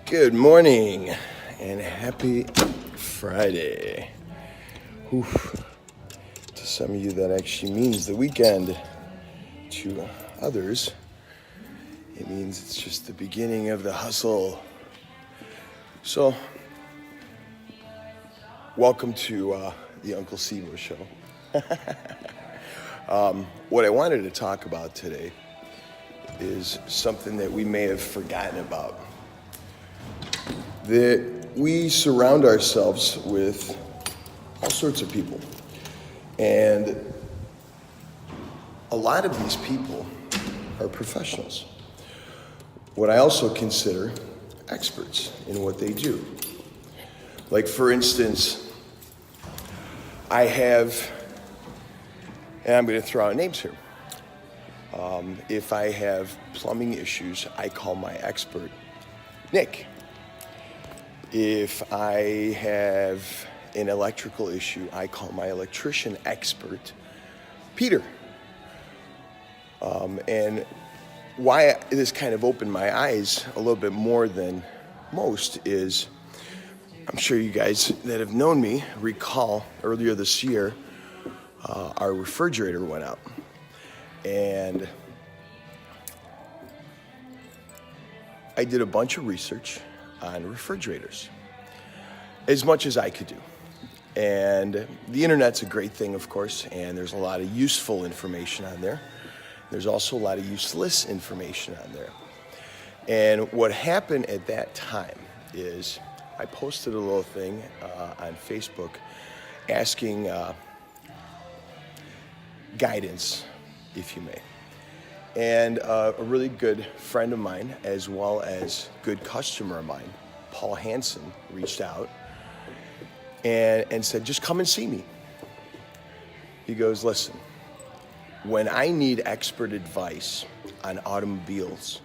Good morning and happy Friday. Whew. To some of you, that actually means the weekend. To others, it means it's just the beginning of the hustle. So, welcome to the Uncle Sivo Show. What I wanted to talk about today is something that we may have forgotten about. That we surround ourselves with all sorts of people. And a lot of these people are professionals. What I also consider experts in what they do. Like, for instance, I have, and I'm going to throw out names here. If I have plumbing issues, I call my expert Nick. If I have an electrical issue, I call my electrician expert Peter. And why this kind of opened my eyes a little bit more than most is, I'm sure you guys that have known me recall earlier this year, our refrigerator went out. And I did a bunch of research on refrigerators, as much as I could do. And the internet's a great thing, of course, and there's a lot of useful information on there. There's also a lot of useless information on there. And what happened at that time is I posted a little thing on Facebook asking guidance, if you may. And a really good friend of mine, as well as good customer of mine, Paul Hansen, reached out and said, just come and see me. He goes, listen, when I need expert advice on automobiles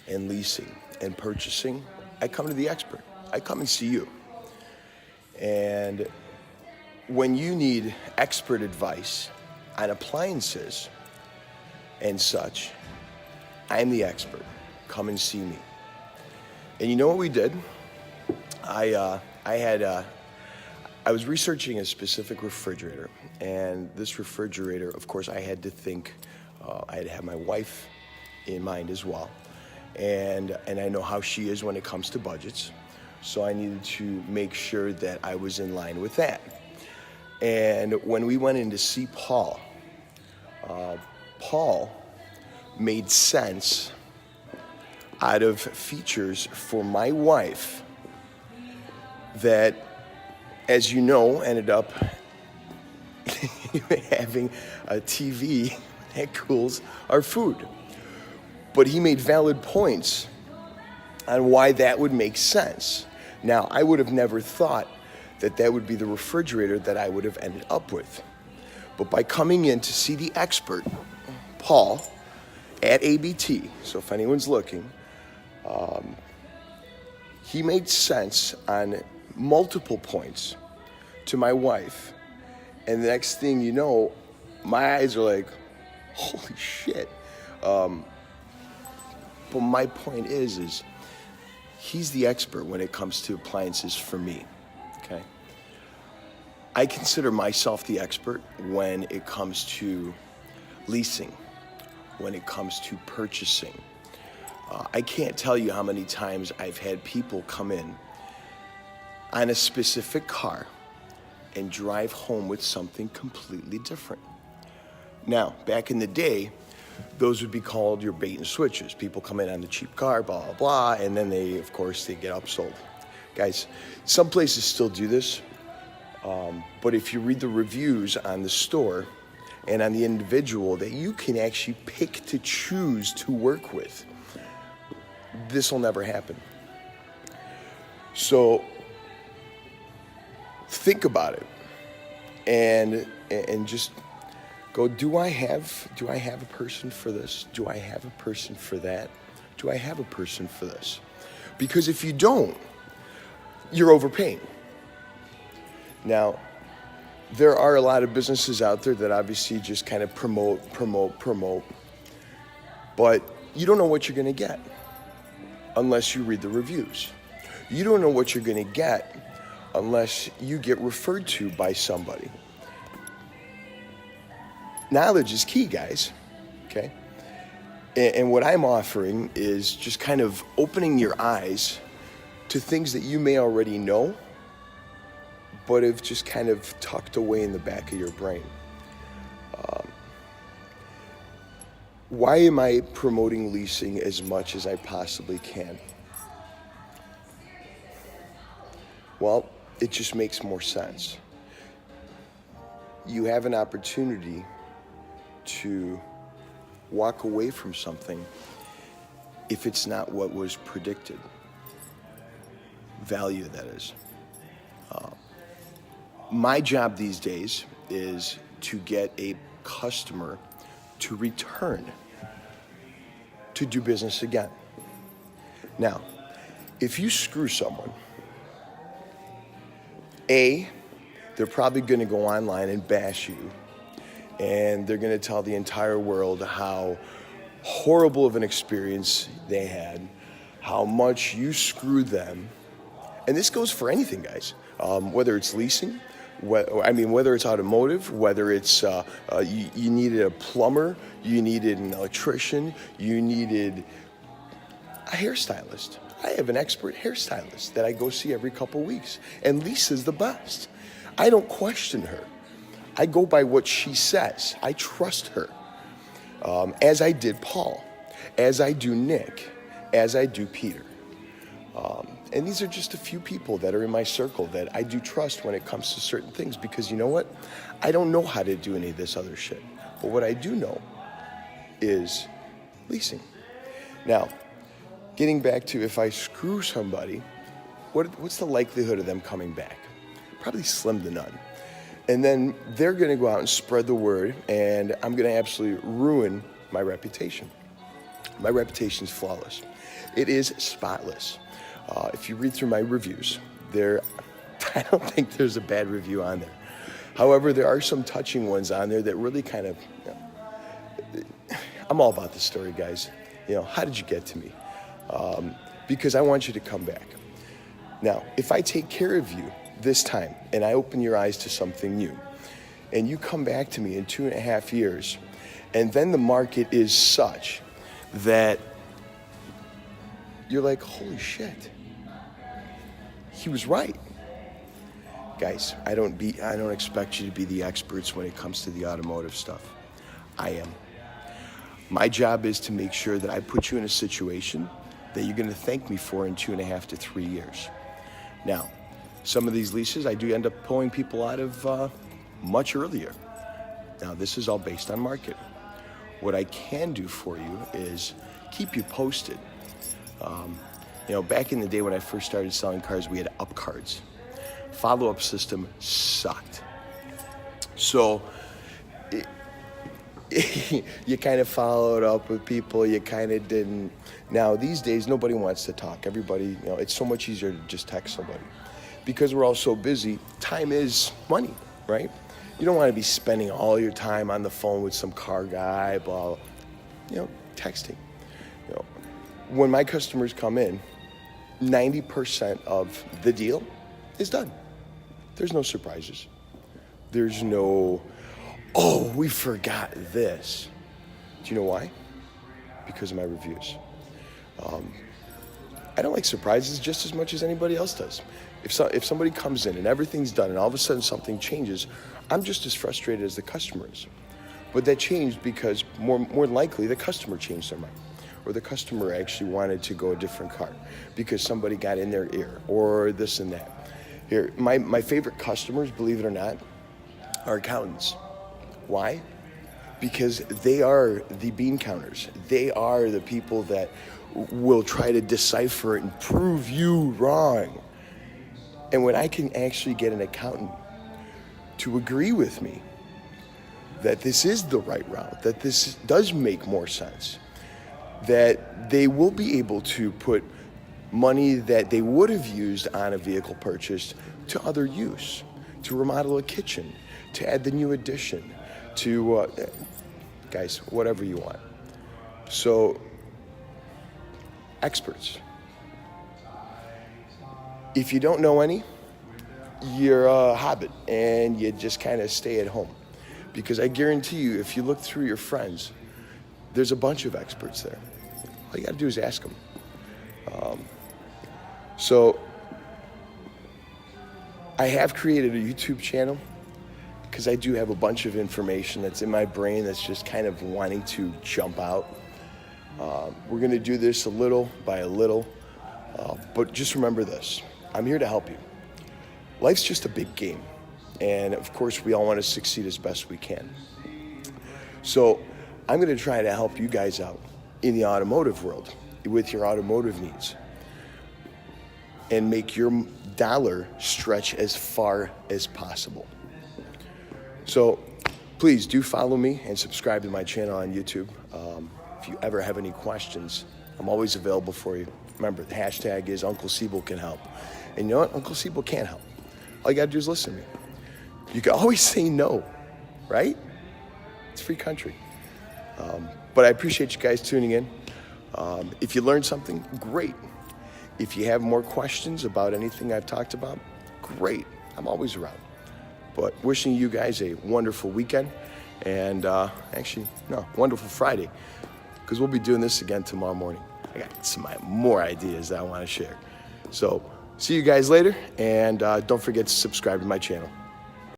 and leasing and purchasing, I come to the expert. I come and see you. And when you need expert advice on appliances and such, I'm the expert. Come and see me. And you know what we did? I was researching a specific refrigerator, and this refrigerator, of course, I had to think, I had to have my wife in mind as well, and I know how she is when it comes to budgets, so I needed to make sure that I was in line with that. And when we went in to see Paul, Paul made sense out of features for my wife that, as you know, ended up having a TV that cools our food. But he made valid points on why that would make sense. Now, I would have never thought that that would be the refrigerator that I would have ended up with. But by coming in to see the expert, Paul, at ABT, so if anyone's looking, he made sense on multiple points to my wife. And the next thing you know, my eyes are like, holy shit. But my point is he's the expert when it comes to appliances for me, okay? I consider myself the expert when it comes to leasing, when it comes to purchasing. I can't tell you how many times I've had people come in on a specific car and drive home with something completely different. Now, back in the day, those would be called your bait and switches. People come in on the cheap car, blah, blah, blah, and then they get upsold. Guys, some places still do this, but if you read the reviews on the store and on the individual that you can actually pick to choose to work with, this will never happen. So think about it and just go, do I have a person for this? Do I have a person for that? Do I have a person for this? Because if you don't, you're overpaying. Now, there are a lot of businesses out there that obviously just kind of promote, but you don't know what you're going to get unless you read the reviews. You don't know what you're going to get unless you get referred to by somebody. Knowledge is key, guys, okay? And what I'm offering is just kind of opening your eyes to things that you may already know, but have just kind of tucked away in the back of your brain. Why am I promoting leasing as much as I possibly can? Well, it just makes more sense. You have an opportunity to walk away from something if it's not what was predicted. Value, that is. My job these days is to get a customer to return to do business again. Now, if you screw someone, they're probably going to go online and bash you, and they're going to tell the entire world how horrible of an experience they had, how much you screwed them. And this goes for anything, guys, whether it's leasing, whether it's automotive, whether it's you needed a plumber, you needed an electrician, you needed a hairstylist. I have an expert hairstylist that I go see every couple weeks, and Lisa's the best. I don't question her. I go by what she says. I trust her, as I did Paul, as I do Nick, as I do Peter. And these are just a few people that are in my circle that I do trust when it comes to certain things, because you know what? I don't know how to do any of this other shit. But what I do know is leasing. Now, getting back to if I screw somebody, what's the likelihood of them coming back? Probably slim to none. And then they're going to go out and spread the word, and I'm going to absolutely ruin my reputation. My reputation is flawless. It is spotless. If you read through my reviews, I don't think there's a bad review on there. However, there are some touching ones on there that really kind of, I'm all about the story, guys. How did you get to me? Because I want you to come back. Now, if I take care of you this time and I open your eyes to something new, and you come back to me in 2.5 years, and then the market is such that you're like, holy shit, he was right. Guys, I don't expect you to be the experts when it comes to the automotive stuff. I am. My job is to make sure that I put you in a situation that you're going to thank me for in 2.5 to 3 years. Now, some of these leases, I do end up pulling people out of much earlier. Now, this is all based on market. What I can do for you is keep you posted. Back in the day when I first started selling cars, we had up cards. Follow-up system sucked. So you kind of followed up with people, you kind of didn't. Now, these days, nobody wants to talk. Everybody, it's so much easier to just text somebody. Because we're all so busy, time is money, right? You don't want to be spending all your time on the phone with some car guy, blah, texting. When my customers come in, 90% of the deal is done. There's no surprises. There's no, oh, we forgot this. Do you know why? Because of my reviews. I don't like surprises just as much as anybody else does. If somebody comes in and everything's done and all of a sudden something changes, I'm just as frustrated as the customer is. But that changed because more likely the customer changed their mind, or the customer actually wanted to go a different car because somebody got in their ear, or this and that. Here, my favorite customers, believe it or not, are accountants. Why? Because they are the bean counters. They are the people that will try to decipher it and prove you wrong. And when I can actually get an accountant to agree with me that this is the right route, that this does make more sense, that they will be able to put money that they would have used on a vehicle purchase to other use, to remodel a kitchen, to add the new addition, to, guys, whatever you want. So, experts. If you don't know any, you're a hobbit and you just kind of stay at home. Because I guarantee you, if you look through your friends, there's a bunch of experts there. All you got to do is ask them. So I have created a YouTube channel because I do have a bunch of information that's in my brain that's just kind of wanting to jump out. We're going to do this a little by a little, but just remember this. I'm here to help you. Life's just a big game, and of course we all want to succeed as best we can. So I'm going to try to help you guys out in the automotive world with your automotive needs and make your dollar stretch as far as possible. So please do follow me and subscribe to my channel on YouTube. If you ever have any questions, I'm always available for you. Remember, the hashtag is Uncle Siebel can help. And you know what? Uncle Siebel can't help. All you gotta do is listen to me. You can always say no, right? It's a free country. But I appreciate you guys tuning in. If you learned something, great. If you have more questions about anything I've talked about, great. I'm always around. But wishing you guys a wonderful weekend and wonderful Friday, because we'll be doing this again tomorrow morning. I got some more ideas that I want to share. So see you guys later, and don't forget to subscribe to my channel.